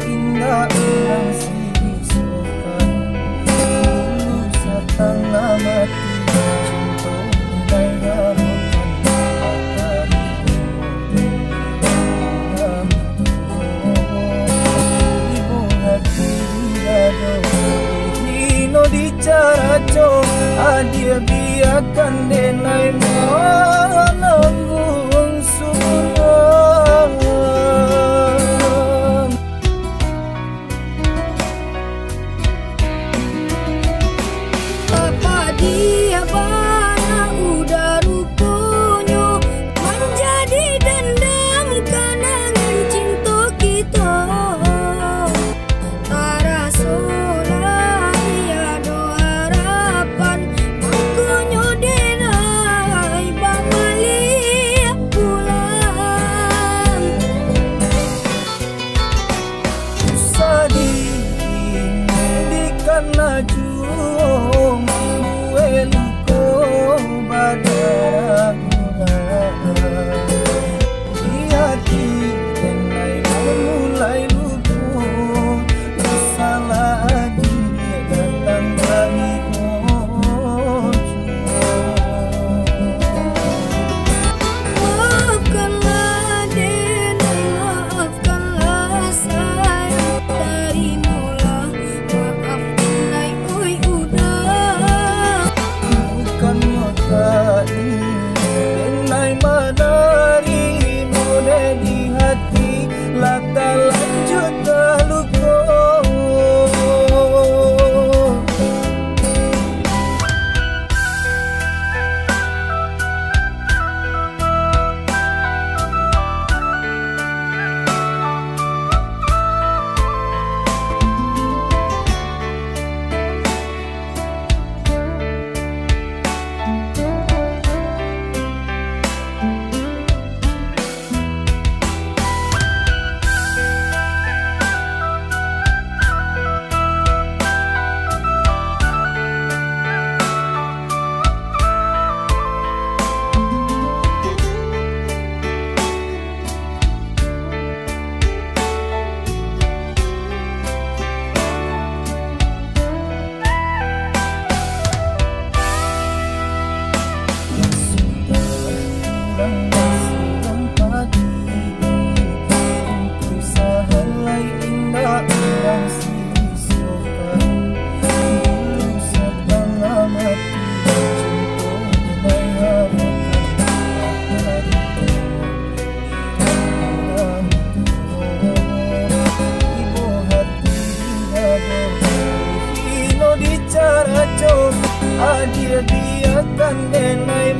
indah orang sisukan dulu setengah mati cinta daya bukan ibu hati dado hino dicaraco adia biarkan denai menanggung surang apa dia bana udah rupanya menjadi dendam kenangan cinta kita taraso lagi ada harapan mangkunyo denai balik pulang sedih di karena jum bueluko badara di hati denai mulai lupuh salah dia datang lagi maafkanlah denai maafkanlah sayang dari mula maaf denai oi udah bukan mata ini denai madari mode di hati lata lanjut luko sedang pagi usaha lain indah orang sisukan dulu setengah mati cinta daya bukan ibu hati dado hino dicaraco adia biarkan denai